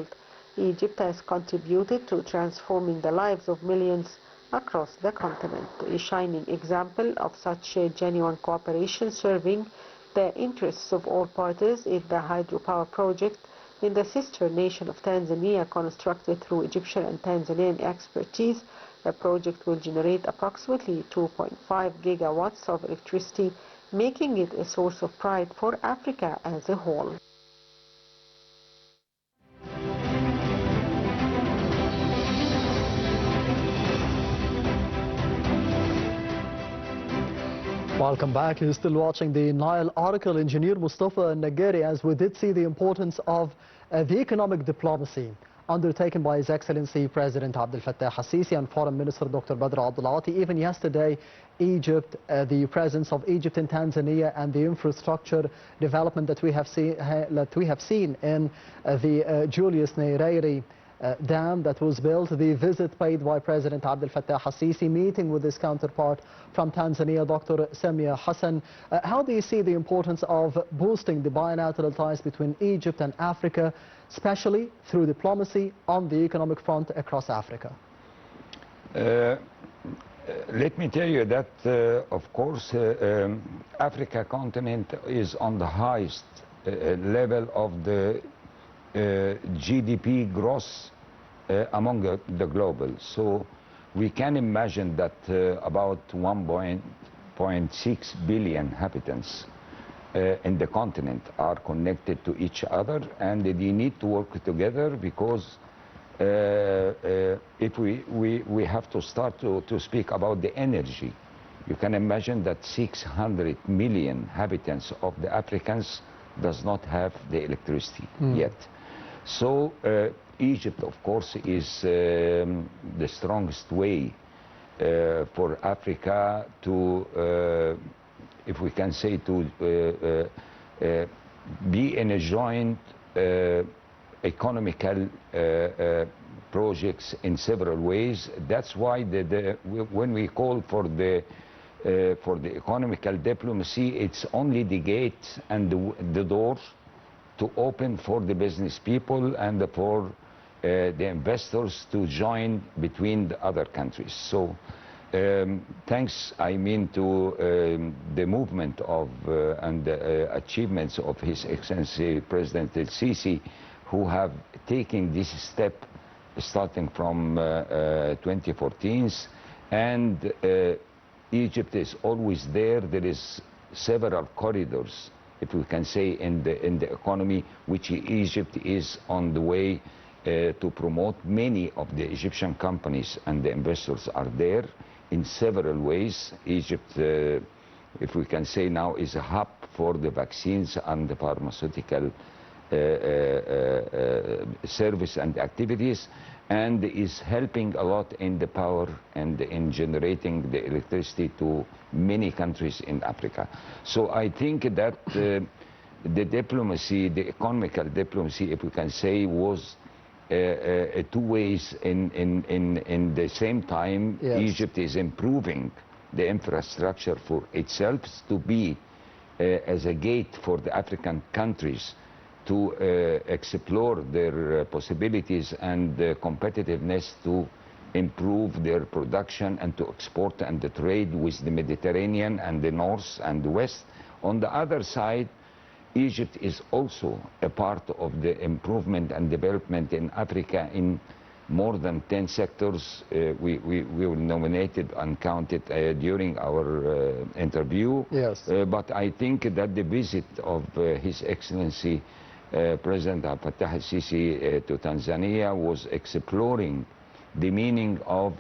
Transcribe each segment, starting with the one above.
world. Egypt has contributed to transforming the lives of millions across the continent. A shining example of such genuine cooperation serving the interests of all parties is the hydropower project in the sister nation of Tanzania, constructed through Egyptian and Tanzanian expertise. The project will generate approximately 2.5 gigawatts of electricity, making it a source of pride for Africa as a whole. Welcome back. You're still watching the Nile article. Engineer Mostafa and Naggari, as we did see the importance of the economic diplomacy undertaken by His Excellency President Abdel Fattah al-Sisi and Foreign Minister Dr. Badr Abdulati. Even yesterday, Egypt, the presence of Egypt in Tanzania and the infrastructure development that we have seen in the Julius Nyerere dam that was built, the visit paid by President Abdel Fattah al-Sisi, meeting with his counterpart from Tanzania, Dr. Samia Hassan. How do you see the importance of boosting the bilateral ties between Egypt and Africa, especially through diplomacy on the economic front across Africa? Let me tell you that, of course, Africa continent is on the highest level of the GDP growth among the global. So we can imagine that about 1.6 billion inhabitants in the continent are connected to each other, and they need to work together, because if we have to start to speak about the energy. You can imagine that 600 million inhabitants of the Africans does not have the electricity yet. So Egypt, of course, is the strongest way for Africa to, if we can say, to be in a joint economical projects in several ways. That's why when we call for the economical diplomacy, it's only the gate and the door to open for the business people and for the investors to join between the other countries. So thanks, I mean, to the movement of and the achievements of His Excellency President al-Sisi, who have taken this step starting from 2014, and Egypt is always there. There is several corridors, if we can say, in the economy, which Egypt is on the way to promote. Many of the Egyptian companies and the investors are there in several ways. Egypt, if we can say now, is a hub for the vaccines and the pharmaceutical service and activities, and is helping a lot in the power and in generating the electricity to many countries in Africa. So I think that the diplomacy, the economical diplomacy, if we can say, was two ways. In the same time, yes, Egypt is improving the infrastructure for itself to be as a gate for the African countries to explore their possibilities and competitiveness, to improve their production and to export and the trade with the Mediterranean and the North and the West. On the other side, Egypt is also a part of the improvement and development in Africa in more than 10 sectors. We were nominated and counted during our interview. Yes. But I think that the visit of His Excellency President Abdel Fattah al-Sisi to Tanzania was exploring the meaning of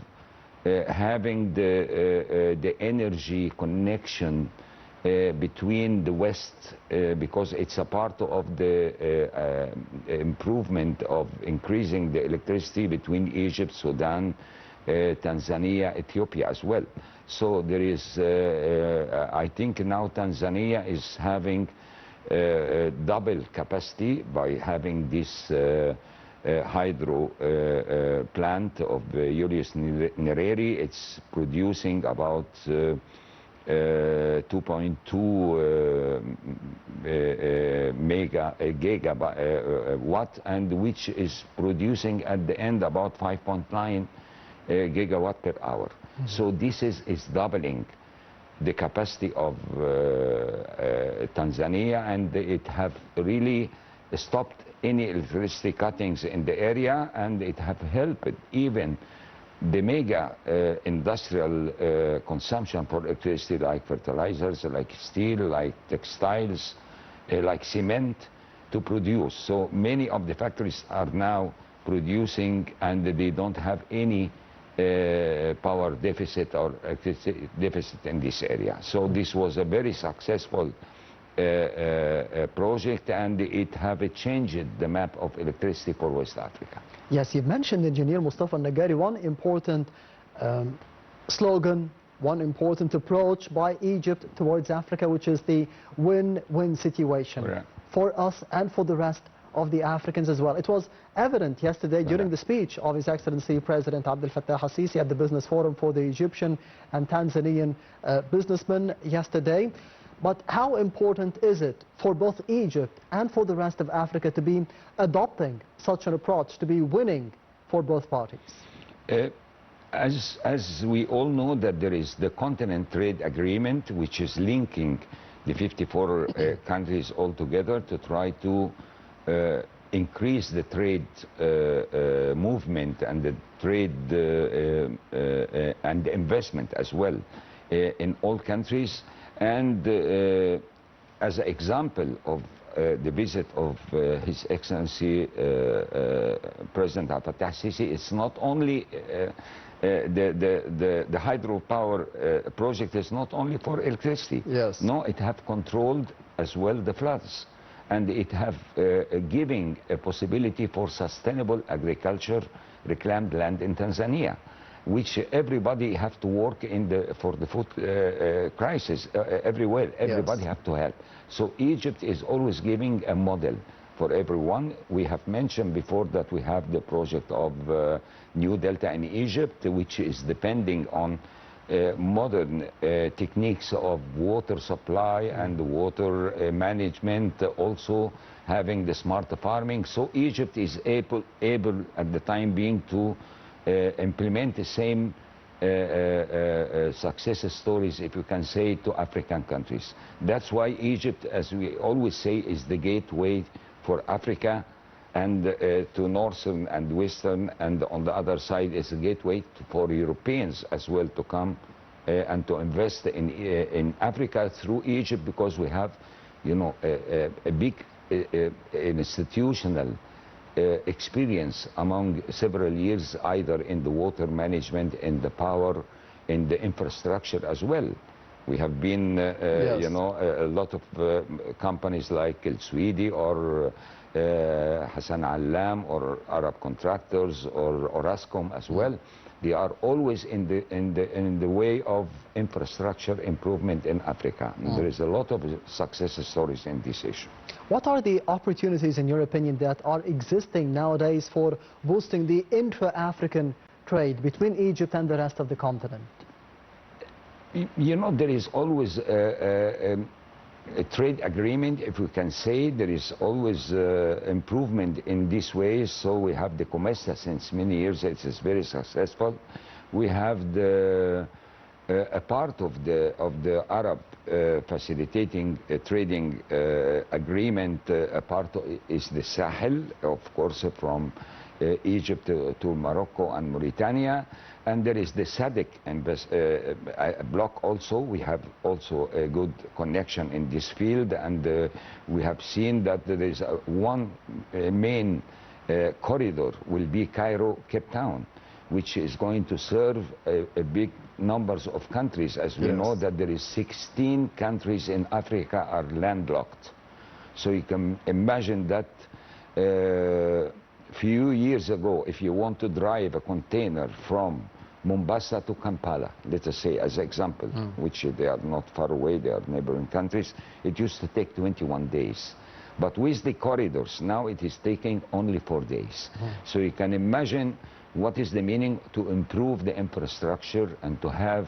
having the energy connection between the West, because it's a part of the improvement of increasing the electricity between Egypt, Sudan, Tanzania, Ethiopia as well. So there is, I think now Tanzania is having double capacity by having this hydro plant of Julius Nyerere. It's producing about gigawatt, and which is producing at the end about 5.9 gigawatt per hour. So this is doubling the capacity of Tanzania, and it have really stopped any electricity cuttings in the area, and it have helped even the mega industrial consumption for electricity, like fertilizers, like steel, like textiles, like cement, to produce. So many of the factories are now producing, and they don't have any power deficit or electricity deficit in this area. So this was a very successful project, and it have changed the map of electricity for West Africa. Yes, you mentioned, Engineer Mostafa Naggari, one important slogan, one important approach by Egypt towards Africa, which is the win-win situation. Correct. For us and for the rest of the Africans as well. It was evident yesterday during the speech of His Excellency President Abdel Fattah al-Sisi at the Business Forum for the Egyptian and Tanzanian businessmen yesterday. But how important is it for both Egypt and for the rest of Africa to be adopting such an approach, to be winning for both parties? As we all know, that there is the Continent Trade Agreement, which is linking the 54 countries all together to try to increase the trade movement and the trade and investment as well in all countries. And as an example of the visit of His Excellency President Abdel Fattah al-Sisi, it's not only the hydropower project is not only for electricity. Yes. No, it have controlled as well the floods, and it have giving a possibility for sustainable agriculture, reclaimed land in Tanzania, which everybody have to work in for the food crisis everywhere. Everybody have to help. So Egypt is always giving a model for everyone. We have mentioned before that we have the project of New Delta in Egypt, which is depending on modern techniques of water supply and water management, also having the smart farming. So Egypt is able at the time being to implement the same success stories, if you can say, to African countries. That's why Egypt, as we always say, is the gateway for Africa, and to northern and western, and on the other side is a gateway for Europeans as well to come and to invest in Africa through Egypt, because we have, you know, a big institutional experience among several years, either in the water management, in the power, in the infrastructure as well. We have been, yes, you know, a lot of companies like El Swedi or Hassan Allam or Arab Contractors or Orascom as well. They are always in the way of infrastructure improvement in Africa. There is a lot of success stories in this issue. What are the opportunities, in your opinion, that are existing nowadays for boosting the intra-African trade between Egypt and the rest of the continent? You know, there is always a trade agreement, if we can say. There is always improvement in this way. So we have the COMESA since many years. It is very successful. We have the a part of the Arab facilitating trading agreement. A part is the Sahel, of course, from Egypt to Morocco and Mauritania. And there is the SADC block also. We have also a good connection in this field, and we have seen that there is one main corridor will be Cairo-Cape Town, which is going to serve a big numbers of countries. As we know that there is 16 countries in Africa are landlocked. So you can imagine that few years ago, if you want to drive a container from Mombasa to Kampala, let us say as an example, which they are not far away, they are neighboring countries, it used to take 21 days. But with the corridors, now it is taking only 4 days. So you can imagine what is the meaning to improve the infrastructure and to have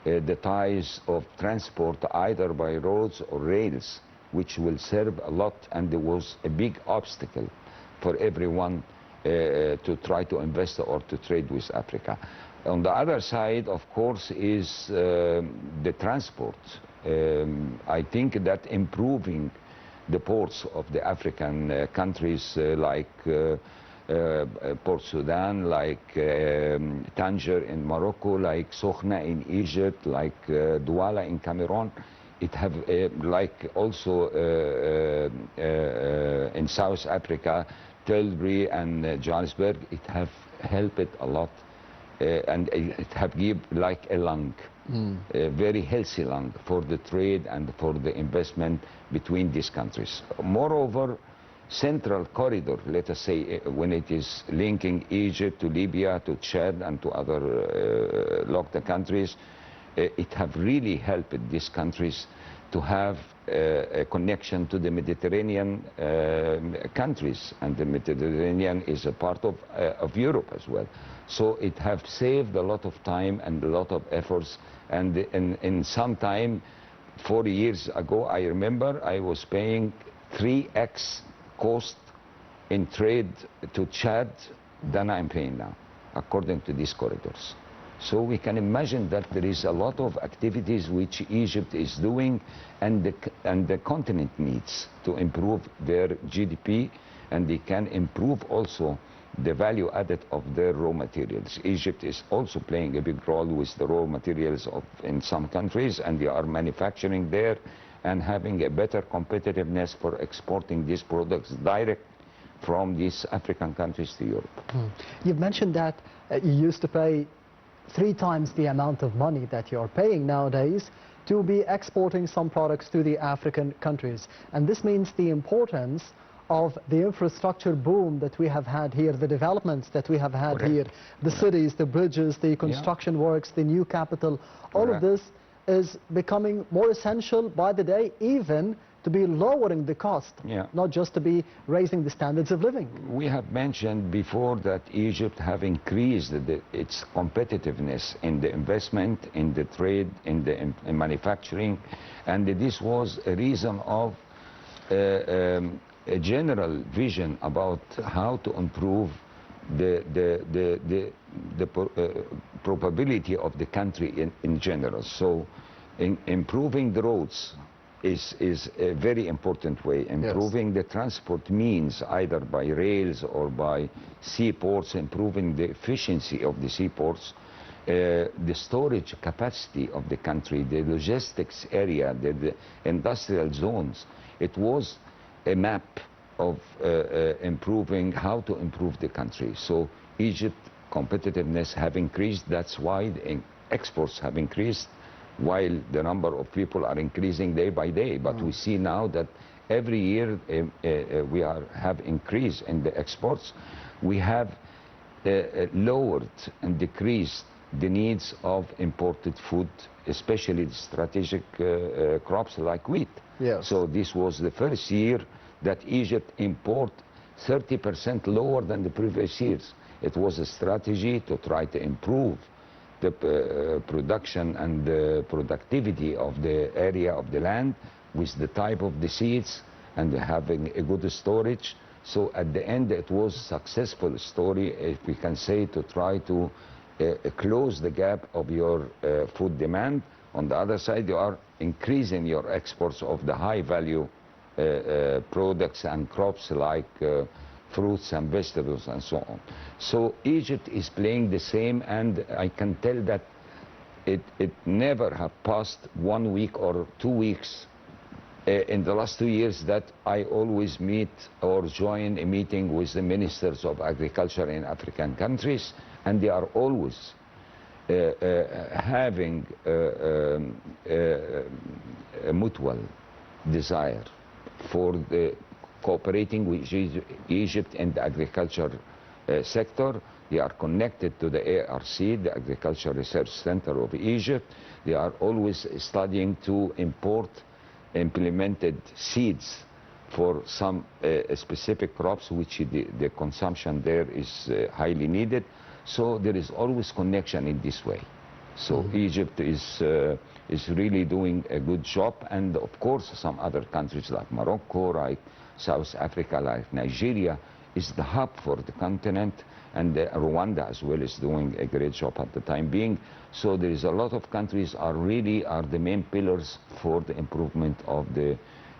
the ties of transport either by roads or rails, which will serve a lot, and there was a big obstacle for everyone to try to invest or to trade with Africa. On the other side, of course, is the transport. I think that improving the ports of the African countries like Port Sudan, like Tanger in Morocco, like Sokhna in Egypt, like Douala in Cameroon, it have like also in South Africa, Tilbury and Johannesburg, it have helped a lot. And it have give like a lung, a very healthy lung for the trade and for the investment between these countries. Moreover, central corridor, let us say, when it is linking Egypt to Libya, to Chad and to other local countries, it have really helped these countries to have a connection to the Mediterranean countries, and the Mediterranean is a part of Europe as well. So it have saved a lot of time and a lot of efforts, and in some time, 40 years ago, I remember I was paying 3x cost in trade to Chad than I'm paying now, according to these corridors. So we can imagine that there is a lot of activities which Egypt is doing, and the continent needs to improve their GDP, and they can improve also the value added of their raw materials. Egypt is also playing a big role with the raw materials in some countries, and they are manufacturing there and having a better competitiveness for exporting these products direct from these African countries to Europe. You've mentioned that you used to pay 3 times the amount of money that you're paying nowadays to be exporting some products to the African countries. And this means the importance of the infrastructure boom that we have had here, the developments that we have had here, the cities, the bridges, the construction works, the new capital, all of this is becoming more essential by the day, even to be lowering the cost, not just to be raising the standards of living. We have mentioned before that Egypt have increased its competitiveness in the investment, in the trade, in the manufacturing, and this was a reason of a general vision about how to improve the probability of the country in general. So improving the roads is a very important way. Improving the transport means either by rails or by seaports, improving the efficiency of the seaports, the storage capacity of the country, the logistics area, the industrial zones. It was a map of improving how to improve the country. So Egypt competitiveness have increased. That's why the exports have increased, while the number of people are increasing day by day. But we see now that every year we have increase in the exports. We have lowered and decreased the needs of imported food, especially the strategic crops like wheat. So this was the first year that Egypt import 30% lower than the previous years. It was a strategy to try to improve the production and the productivity of the area of the land with the type of the seeds and having a good storage. So at the end it was a successful story, if we can say, to try to close the gap of your food demand. On the other side, you are increasing your exports of the high value products and crops like fruits and vegetables and so on. So Egypt is playing the same, and I can tell that it never have passed 1 week or 2 weeks in the last 2 years that I always meet or join a meeting with the ministers of agriculture in African countries, and they are always having a mutual desire for the cooperating with Egypt in the agriculture sector. They are connected to the ARC, the Agriculture Research Center of Egypt. They are always studying to import implemented seeds for some specific crops, which the consumption there is highly needed. So there is always connection in this way. So Egypt is really doing a good job, and of course some other countries like Morocco, like South Africa, like Nigeria, is the hub for the continent, and Rwanda as well is doing a great job at the time being. So there is a lot of countries are the main pillars for the improvement of the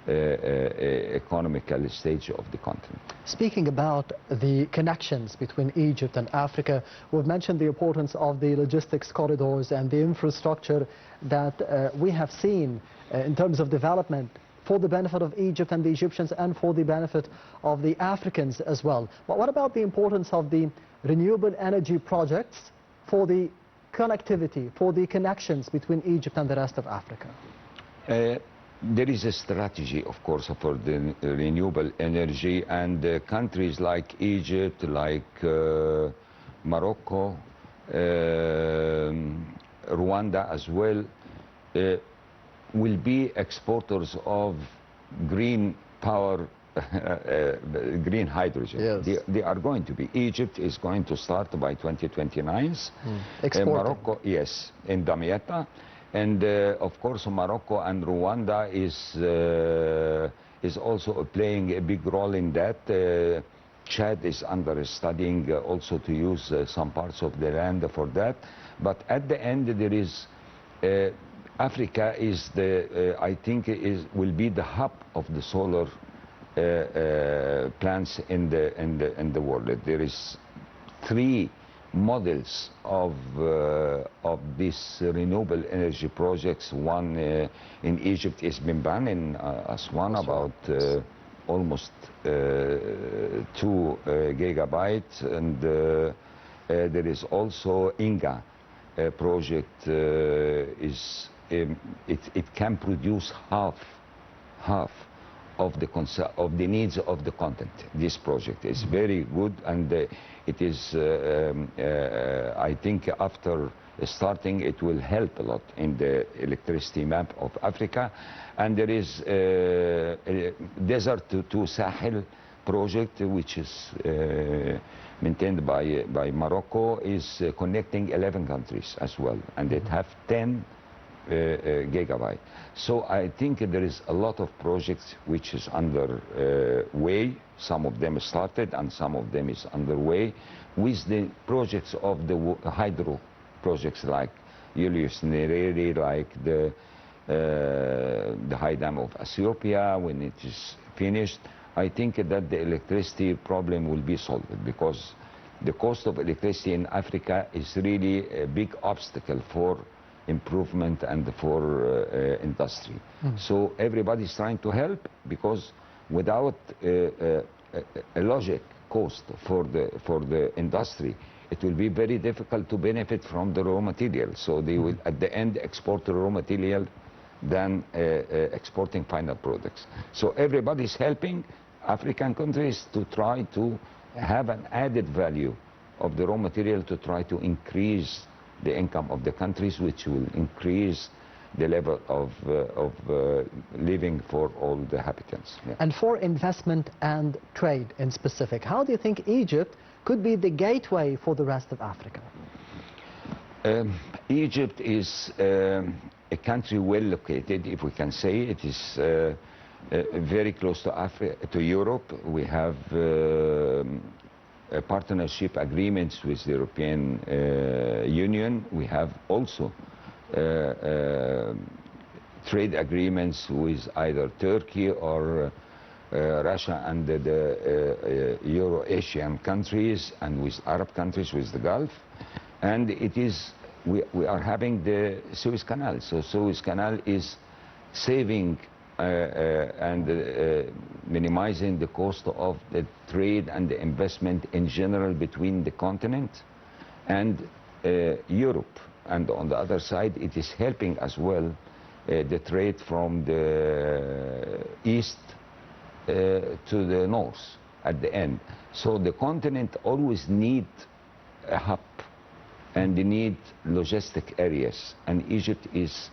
economical stage of the continent. Speaking about the connections between Egypt and Africa, we've mentioned the importance of the logistics corridors and the infrastructure that we have seen in terms of development for the benefit of Egypt and the Egyptians and for the benefit of the Africans as well. But what about the importance of the renewable energy projects for the connectivity, for the connections between Egypt and the rest of Africa? There is a strategy, of course, for the renewable energy, and countries like Egypt, like Morocco, Rwanda as well, will be exporters of green power, green hydrogen. Yes. They are going to be. Egypt is going to start by 2029. Morocco, yes, in Damietta. And of course, Morocco and Rwanda is also playing a big role in that. Chad is studying also to use some parts of the land for that. But at the end, there is Africa is I think will be the hub of the solar plants in the world. There is 3 models of these renewable energy projects. One in Egypt is Bimban in Aswan, about almost 2 gigabytes, and there is also Inga project. It can produce half of the needs of the continent. This project is very good, and it is, I think, after starting, it will help a lot in the electricity map of Africa. And there is a Desert to Sahel project, which is maintained by Morocco, is connecting 11 countries as well, and it have 10 gigabyte. So I think there is a lot of projects which is under way. Some of them started and some of them is underway, with the projects of the hydro projects like Julius Nyerere, like the high dam of Ethiopia. When it is finished, I think that the electricity problem will be solved, because the cost of electricity in Africa is really a big obstacle for improvement and for industry. So everybody's trying to help, because without a logic cost for the industry, it will be very difficult to benefit from the raw material. So they will at the end export the raw material than exporting final products. So everybody's helping African countries to try to have an added value of the raw material, to try to increase the income of the countries, which will increase the level of living for all the inhabitants. Yeah. And for investment and trade in specific, how do you think Egypt could be the gateway for the rest of Africa? Egypt is a country well located, if we can say. It is very close to Africa, to Europe. We have partnership agreements with the European Union. We have also trade agreements with either Turkey or Russia and the Euro-Asian countries, and with Arab countries, with the Gulf. And it is, we are having the Suez Canal. So Suez Canal is saving and minimizing the cost of the trade and the investment in general between the continent and Europe. And on the other side, it is helping as well the trade from the east to the north at the end. So the continent always need a hub, and they need logistic areas, and Egypt is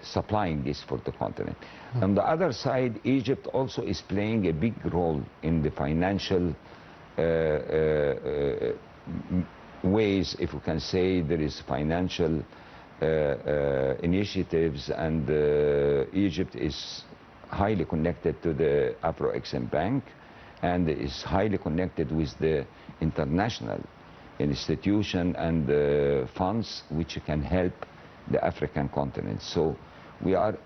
supplying this for the continent. On the other side, Egypt also is playing a big role in the financial ways, if we can say. There is financial initiatives, and Egypt is highly connected to the Afro-Exim Bank and is highly connected with the international institution and funds which can help the African continent. So we are,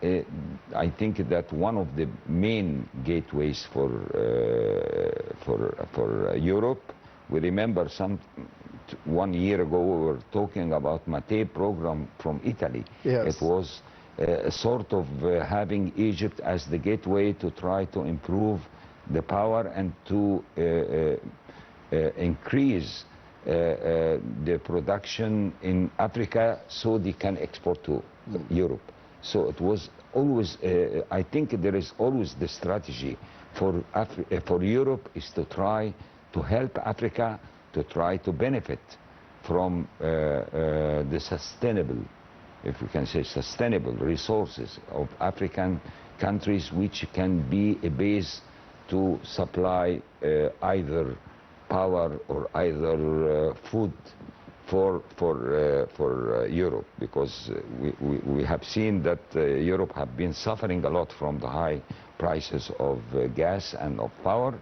I think that one of the main gateways for Europe. We remember 1 year ago we were talking about Mate program from Italy. Yes. It was sort of having Egypt as the gateway to try to improve the power and to increase the production in Africa so they can export to Europe. So it was always, I think there is always the strategy for Europe is to try to help Africa to try to benefit from the sustainable, if we can say sustainable resources of African countries, which can be a base to supply either power or either food for Europe, because we have seen that Europe have been suffering a lot from the high prices of gas and of power,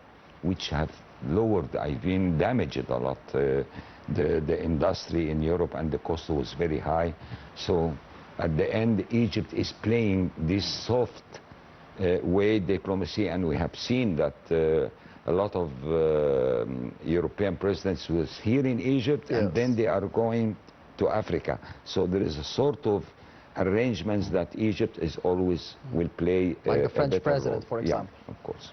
which have lowered, I've been damaged a lot the industry in Europe, and the cost was very high. So at the end, Egypt is playing this soft way diplomacy, and we have seen that a lot of European presidents was here in Egypt, yes, and then they are going to Africa. So there is a sort of arrangements that Egypt is always will play like the French president, role. for example. Yeah, of course.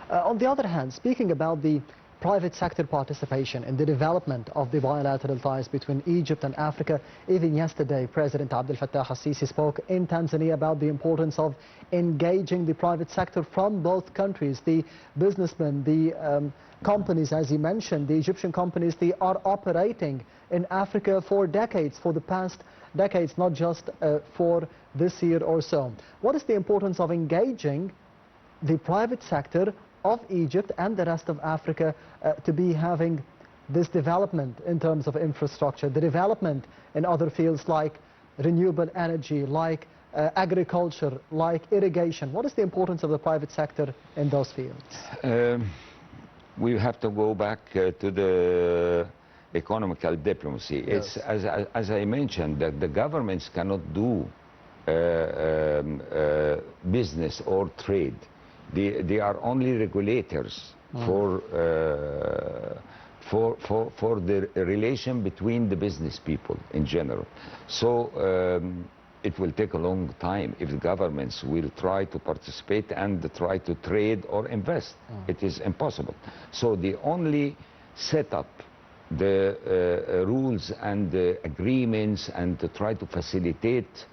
On the other hand, speaking about the private sector participation in the development of the bilateral ties between Egypt and Africa, even yesterday, President Abdel Fattah al-Sisi spoke in Tanzania about the importance of engaging the private sector from both countries. The businessmen, the companies, as he mentioned, the Egyptian companies, they are operating in Africa for decades, for the past decades, not just for this year or so. What is the importance of engaging the private sector of Egypt and the rest of Africa to be having this development in terms of infrastructure, the development in other fields like renewable energy, like agriculture, like irrigation? What is the importance of the private sector in those fields? We have to go back to the economical diplomacy. Yes. It's, as I mentioned, that the governments cannot do business or trade. They are only regulators for the relation between the business people in general. So it will take a long time if the governments will try to participate and try to trade or invest. It is impossible. So they only set up the rules and the agreements and to try to facilitate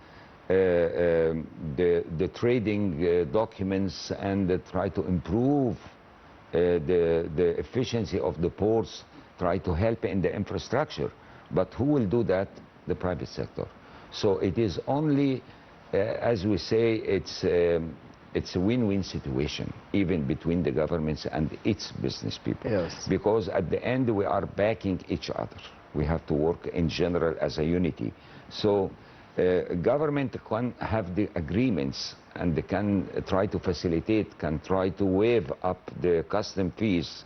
the trading documents and try to improve the efficiency of the ports, try to help in the infrastructure. But who will do that? The private sector. So it is only, as we say, it's a win-win situation, even between the governments and its business people. Yes. Because at the end, we are backing each other. We have to work in general as a unity. So government can have the agreements and they can try to facilitate, can try to waive up the custom fees,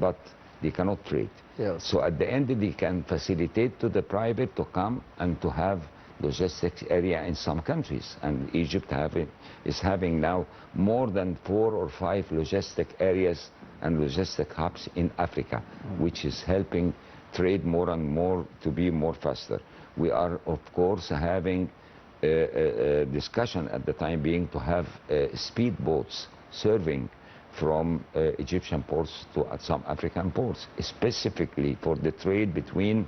but they cannot trade. Yes. So at the end, they can facilitate to the private to come and to have logistics area in some countries. And Egypt is having now more than 4 or 5 logistic areas and logistic hubs in Africa, which is helping trade more and more to be more faster. We are, of course, having a discussion at the time being to have speedboats serving from Egyptian ports to some African ports, specifically for the trade between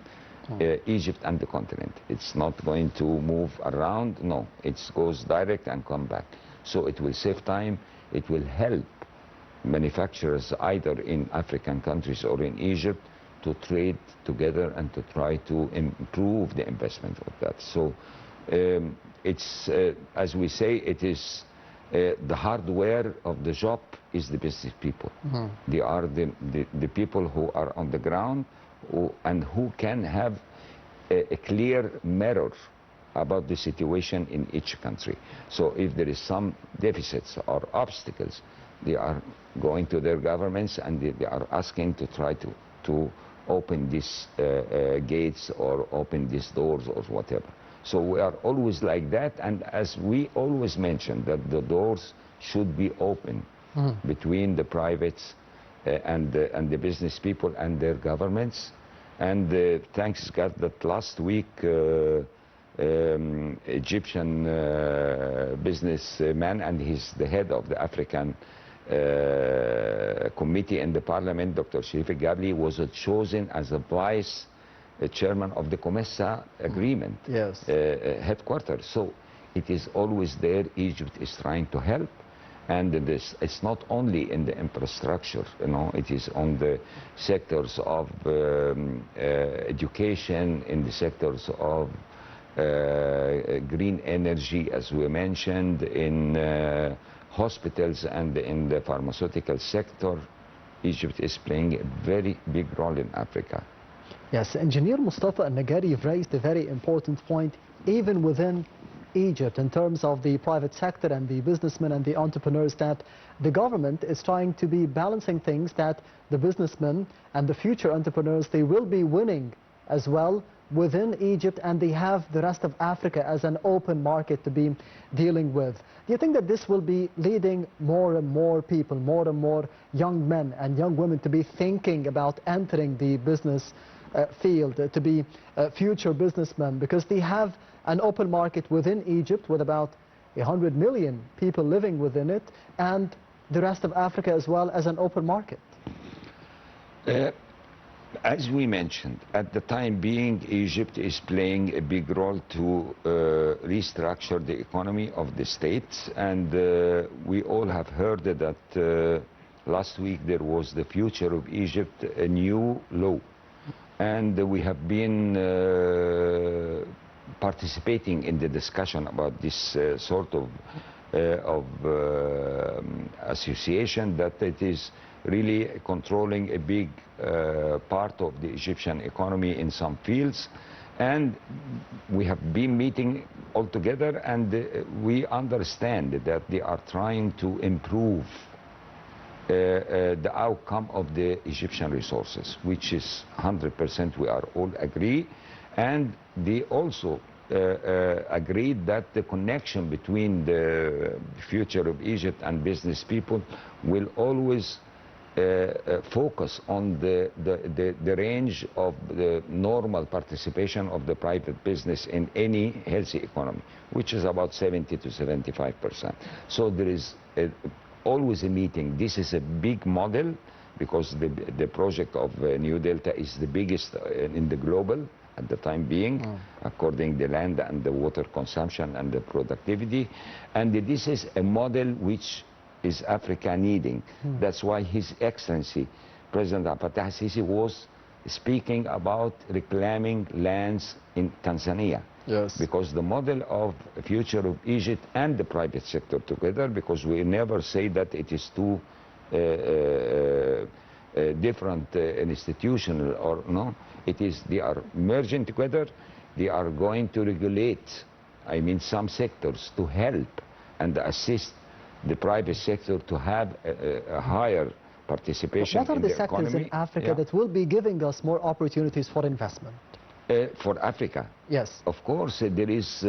Egypt and the continent. It's not going to move around, no, it goes direct and come back. So it will save time, it will help manufacturers either in African countries or in Egypt to trade together and to try to improve the investment of that. So it's, as we say, it is the hardware of the job is the business people. They are the people who are on the ground and who can have a clear mirror about the situation in each country. So if there is some deficits or obstacles, they are going to their governments and they are asking to try to open these gates or open these doors or whatever. So we are always like that, and as we always mention that the doors should be open between the privates and the business people and their governments. And thanks God that last week Egyptian businessman, and he's the head of the African committee in the parliament, Dr. Sherif Gabli, was chosen as a vice chairman of the COMESA agreement headquarters. So it is always there. Egypt is trying to help. And this, it's not only in the infrastructure, you know, it is on the sectors of education, in the sectors of green energy, as we mentioned, in hospitals and in the pharmaceutical sector. Egypt is playing a very big role in Africa. Yes, Engineer Mostafa and Naggari, you've raised a very important point, even within Egypt, in terms of the private sector and the businessmen and the entrepreneurs, that the government is trying to be balancing things, that the businessmen and the future entrepreneurs, they will be winning as well within Egypt, and they have the rest of Africa as an open market to be dealing with. Do you think that this will be leading more and more people, more and more young men and young women to be thinking about entering the business field, to be future businessmen, because they have an open market within Egypt with about 100 million people living within it, and the rest of Africa as well as an open market? As we mentioned, at the time being, Egypt is playing a big role to restructure the economy of the states, and we all have heard that last week there was the Future of Egypt, a new law, and we have been participating in the discussion about this sort of association, that it is really controlling a big part of the Egyptian economy in some fields. And we have been meeting all together, and we understand that they are trying to improve the outcome of the Egyptian resources, which is 100%, we are all agree. And they also agreed that the connection between the future of Egypt and business people will always focus on the range of the normal participation of the private business in any healthy economy, which is about 70 to 75%. So there is always a meeting. This is a big model, because the project of New Delta is the biggest in the global at the time being, according to the land and the water consumption and the productivity. And this is a model which is Africa needing. That's why His Excellency President Abdel Fattah al-Sisi was speaking about reclaiming lands in Tanzania. Yes. Because the model of future of Egypt and the private sector together, because we never say that it is too different institutional, or no, it is, they are merging together. They are going to regulate, I mean, some sectors to help and assist the private sector to have a higher participation in the economy. What are the sectors in Africa that will be giving us more opportunities for investment? For Africa? Yes. Of course, there is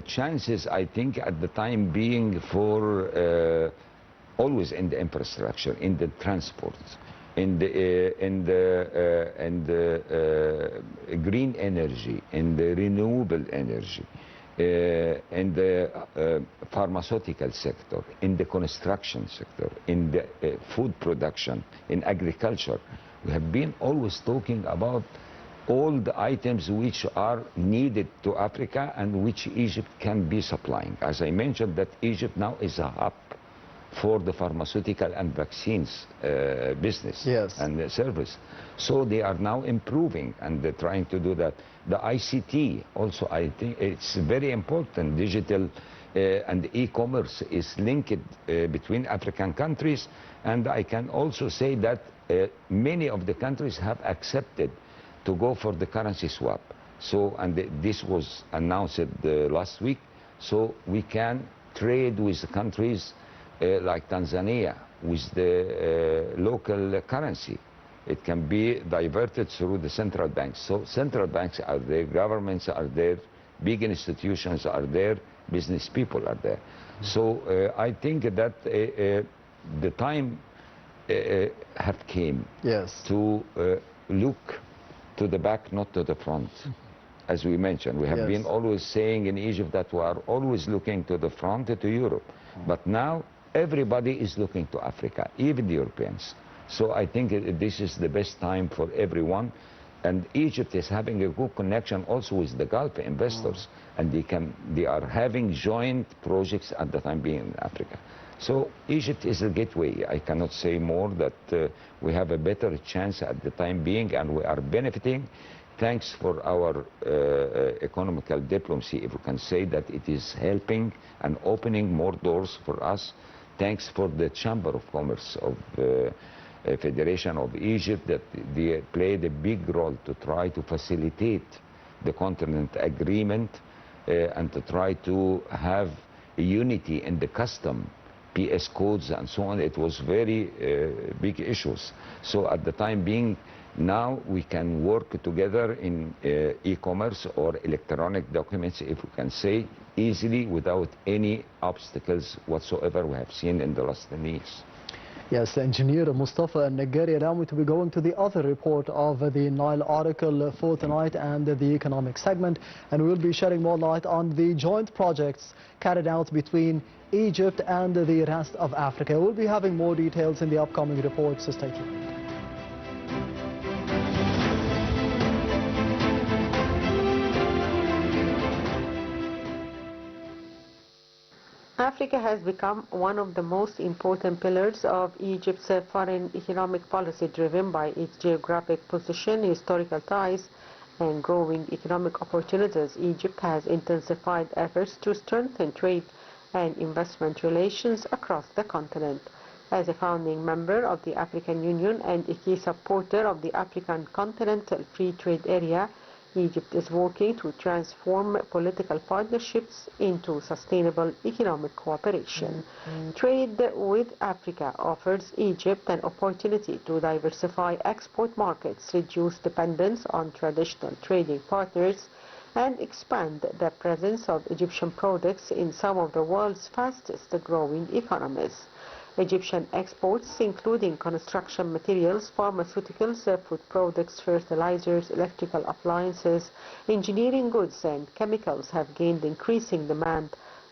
chances, I think, at the time being, for always in the infrastructure, in the transport, in the green energy, in the renewable energy, in the pharmaceutical sector, in the construction sector, in the food production, in agriculture. We have been always talking about all the items which are needed to Africa and which Egypt can be supplying. As I mentioned, that Egypt now is a hub for the pharmaceutical and vaccines business and service. So they are now improving, and they're trying to do that. The ICT also, I think it's very important. Digital and e-commerce is linked between African countries, and I can also say that many of the countries have accepted to go for the currency swap. So, and this was announced last week, so we can trade with countries like Tanzania with the local currency. It can be diverted through the central banks. So central banks are there, governments are there, big institutions are there, business people are there. So I think that the time have came to look to the back, not to the front. As we mentioned, we have been always saying in Egypt that we are always looking to the front, to Europe. But now everybody is looking to Africa, even the Europeans. So I think this is the best time for everyone. And Egypt is having a good connection also with the Gulf investors. And they are having joint projects at the time being in Africa. So Egypt is a gateway. I cannot say more that we have a better chance at the time being, and we are benefiting. Thanks for our economical diplomacy, if we can say that it is helping and opening more doors for us. Thanks for the Chamber of Commerce of Federation of Egypt, that they played a big role to try to facilitate the continent agreement and to try to have a unity in the custom, PS codes and so on. It was very big issues. So at the time being, now we can work together in e-commerce or electronic documents, if we can say, easily without any obstacles whatsoever we have seen in the last 10 years. Yes, Engineer Mostafa and Naggari, allow me to be going to the other report of the Nile article for tonight and the economic segment, and we'll be shedding more light on the joint projects carried out between Egypt and the rest of Africa. We'll be having more details in the upcoming reports, so stay tuned. Africa has become one of the most important pillars of Egypt's foreign economic policy, driven by its geographic position, historical ties, and growing economic opportunities. Egypt has intensified efforts to strengthen trade and investment relations across the continent. As a founding member of the African Union and a key supporter of the African Continental Free Trade Area, Egypt is working to transform political partnerships into sustainable economic cooperation. Trade with Africa offers Egypt an opportunity to diversify export markets, reduce dependence on traditional trading partners, and expand the presence of Egyptian products in some of the world's fastest growing economies. Egyptian exports, including construction materials, pharmaceuticals, food products, fertilizers, electrical appliances, engineering goods, and chemicals, have gained increasing demand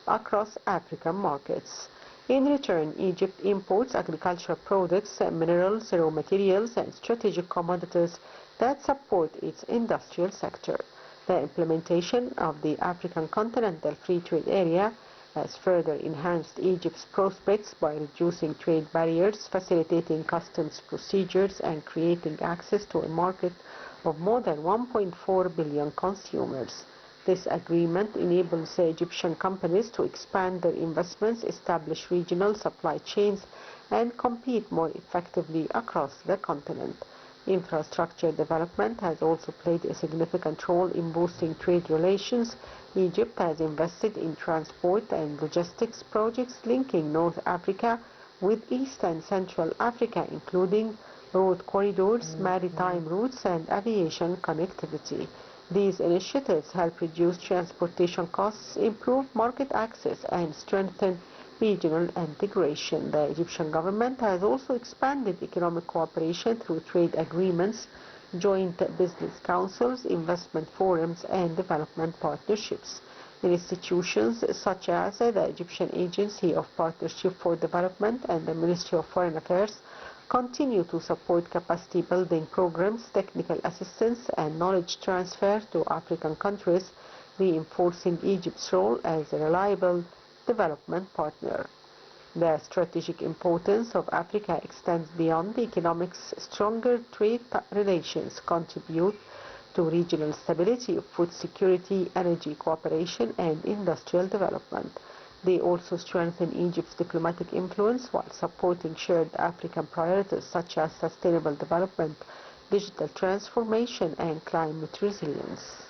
across African markets. In return, Egypt imports agricultural products, minerals, raw materials, and strategic commodities that support its industrial sector. The implementation of the African Continental Free Trade Area has further enhanced Egypt's prospects by reducing trade barriers, facilitating customs procedures, and creating access to a market of more than 1.4 billion consumers. This agreement enables Egyptian companies to expand their investments, establish regional supply chains, and compete more effectively across the continent. Infrastructure development has also played a significant role in boosting trade relations. Egypt has invested in transport and logistics projects linking North Africa with East and Central Africa, including road corridors, maritime routes, and aviation connectivity. These initiatives help reduce transportation costs, improve market access, and strengthen regional integration. The Egyptian government has also expanded economic cooperation through trade agreements, joint business councils, investment forums, and development partnerships. Institutions such as the Egyptian Agency of Partnership for Development and the Ministry of Foreign Affairs continue to support capacity building programs, technical assistance, and knowledge transfer to African countries, reinforcing Egypt's role as a reliable development partner. The strategic importance of Africa extends beyond the economics. Stronger trade relations contribute to regional stability, food security, energy cooperation, and industrial development. They also strengthen Egypt's diplomatic influence while supporting shared African priorities such as sustainable development, digital transformation, and climate resilience.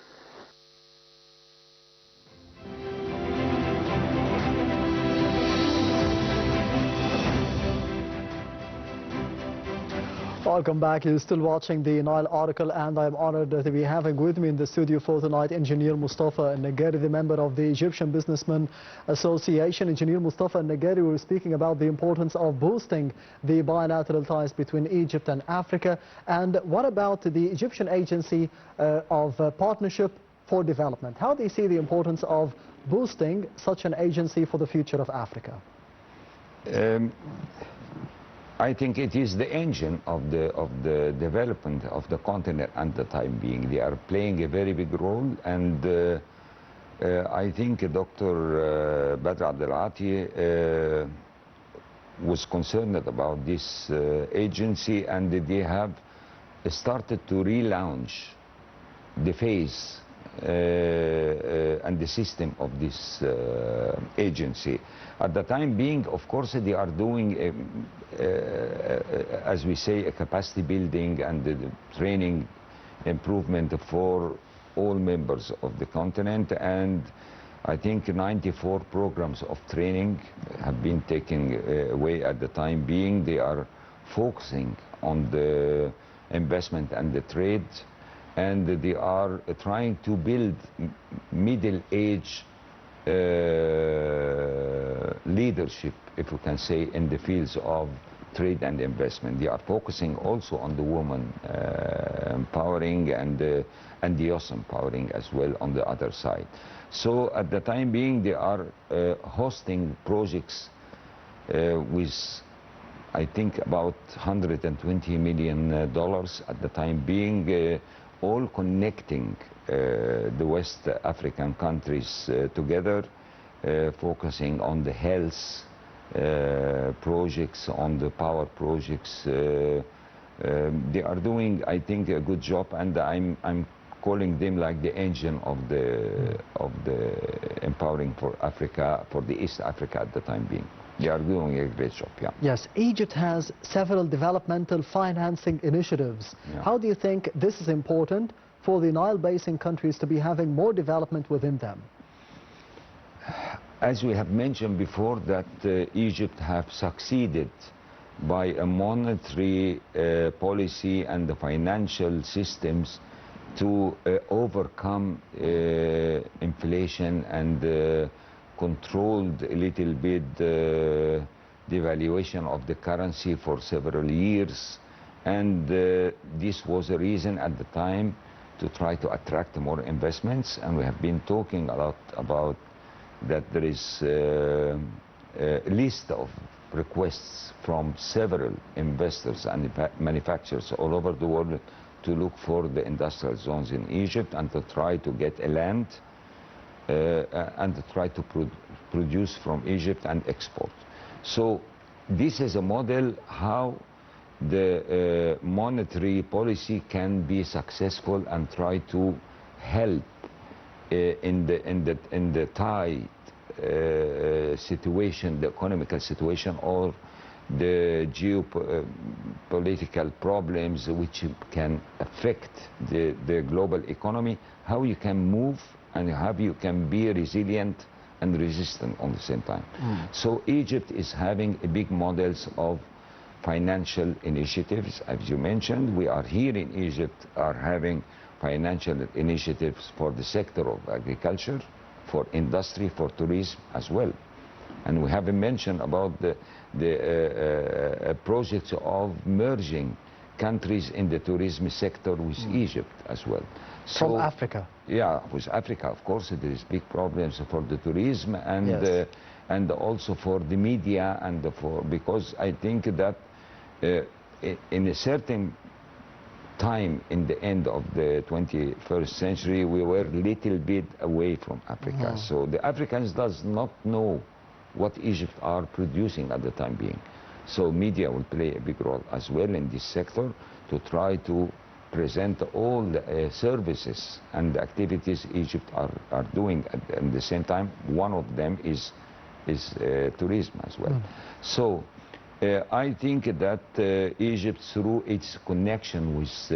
Welcome back. You're still watching the Nile article, and I'm honored to be having with me in the studio for tonight Engineer Mostafa Naggari, the member of the Egyptian Businessmen Association. Engineer Mostafa Naggari, we were speaking about the importance of boosting the bilateral ties between Egypt and Africa. And what about the Egyptian Agency of Partnership for Development? How do you see the importance of boosting such an agency for the future of Africa? I think it is the engine of the development of the continent at the time being. They are playing a very big role, and I think Dr. Badr Abdelati was concerned about this agency, and they have started to relaunch the phase and the system of this agency. At the time being, of course, they are doing, as we say, a capacity building and the training improvement for all members of the continent. And I think 94 programs of training have been taken away at the time being. They are focusing on the investment and the trade, and they are trying to build middle-age leadership, if we can say, in the fields of trade and investment. They are focusing also on the woman empowering and the youth empowering as well on the other side. So at the time being, they are hosting projects with, I think, about $120 million at the time being, all connecting the West African countries together, focusing on the health projects, on the power projects. They are doing, I think, a good job, and I'm calling them like the engine of the empowering for Africa, for the East Africa at the time being. They are doing a great job, yeah. Yes, Egypt has several developmental financing initiatives. Yeah. How do you think this is important for the Nile Basin countries to be having more development within them? As we have mentioned before, that Egypt have succeeded by a monetary policy and the financial systems to overcome inflation and controlled a little bit devaluation of the currency for several years. And this was a reason at the time to try to attract more investments. And we have been talking a lot about that there is a list of requests from several investors and manufacturers all over the world to look for the industrial zones in Egypt and to try to get a land and to try to produce from Egypt and export. So this is a model how the monetary policy can be successful and try to help in the tight situation, the economical situation, or the geopolitical problems which can affect the global economy, how you can move and how you can be resilient and resistant on the same time. So Egypt is having a big models of financial initiatives. As you mentioned, we are here in Egypt are having financial initiatives for the sector of agriculture, for industry, for tourism as well. And we haven't mentioned about the projects of merging countries in the tourism sector with Egypt as well. From Africa? Yeah, with Africa, of course, there is big problems for the tourism and Yes. And also for the media and because I think that in a certain time in the end of the 21st century, we were a little bit away from Africa. So the Africans does not know what Egypt are producing at the time being. So media will play a big role as well in this sector to try to present all the services and the activities Egypt are doing at the same time. One of them is tourism as well. So I think that Egypt, through its connection with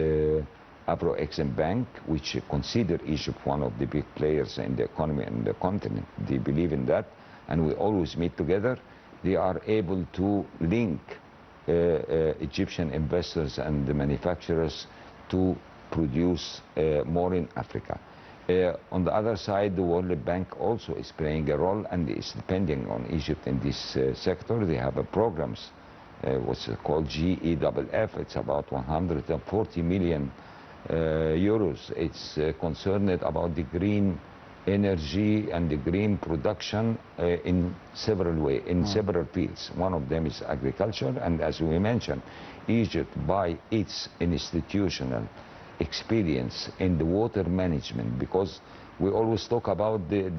Afro-Exim Bank, which consider Egypt one of the big players in the economy and the continent, they believe in that, and we always meet together, they are able to link Egyptian investors and the manufacturers to produce more in Africa. On the other side, the World Bank also is playing a role and is depending on Egypt in this sector. They have programs, what's called GEFF. It's about 140 million euros. It's concerned about the green energy and the green production in several ways, in several fields. One of them is agriculture, and as we mentioned, Egypt, by its institutional experience in the water management, because we always talk about the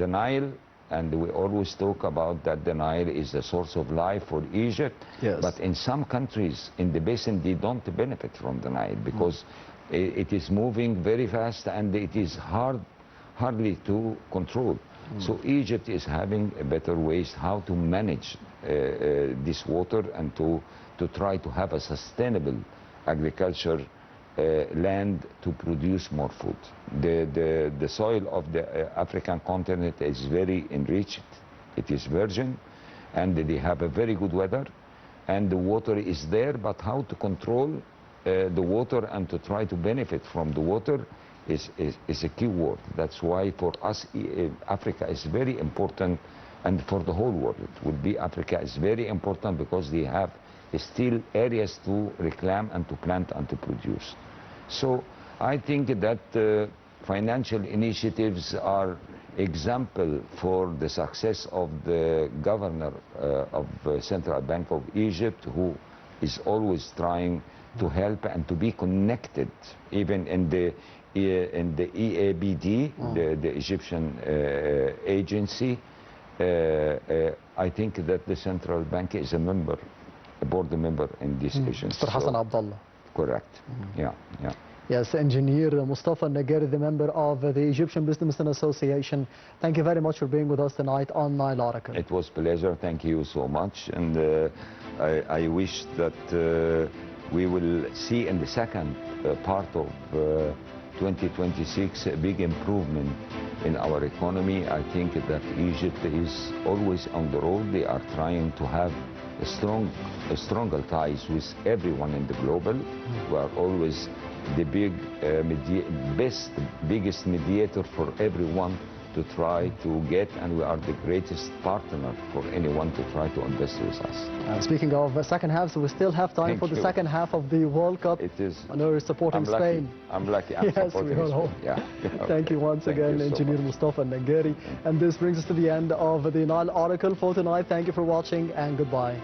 Nile, and we always talk about that the Nile is the source of life for Egypt. Yes. But in some countries in the basin, they don't benefit from the Nile because it is moving very fast and it is hardly to control. So Egypt is having better ways how to manage this water and to try to have a sustainable agriculture land to produce more food. The soil of the African continent is very enriched. It is virgin, and they have a very good weather, and the water is there, but how to control the water and to try to benefit from the water is a key word. That's why for us Africa is very important, and for the whole world it would be Africa is very important because they have still areas to reclaim and to plant and to produce. So I think that financial initiatives are example for the success of the governor of Central Bank of Egypt, who is always trying to help and to be connected, even in the EABD, the Egyptian agency. I think that the Central Bank is a board member in this agency. Mr. Hassan Abdullah. Correct. Yeah. Yes, Engineer Mostafa Naggari, the member of the Egyptian Businessmen Association. Thank you very much for being with us tonight on Nile Oracle. It was a pleasure. Thank you so much. And I wish that we will see in the second part of 2026 a big improvement in our economy. I think that Egypt is always on the road. They are trying to have stronger ties with everyone in the global. We are always the biggest mediator for everyone to try to get, and we are the greatest partner for anyone to try to invest with us. Speaking of second half, so we still have time for the second half of the World Cup. It is. I know you're supporting Spain. I'm lucky. I'm yes, supporting we all Spain. Yeah. Thank you once again, Engineer Mostafa Naggari. And this brings us to the end of the Nile Oracle for tonight. Thank you for watching, and goodbye.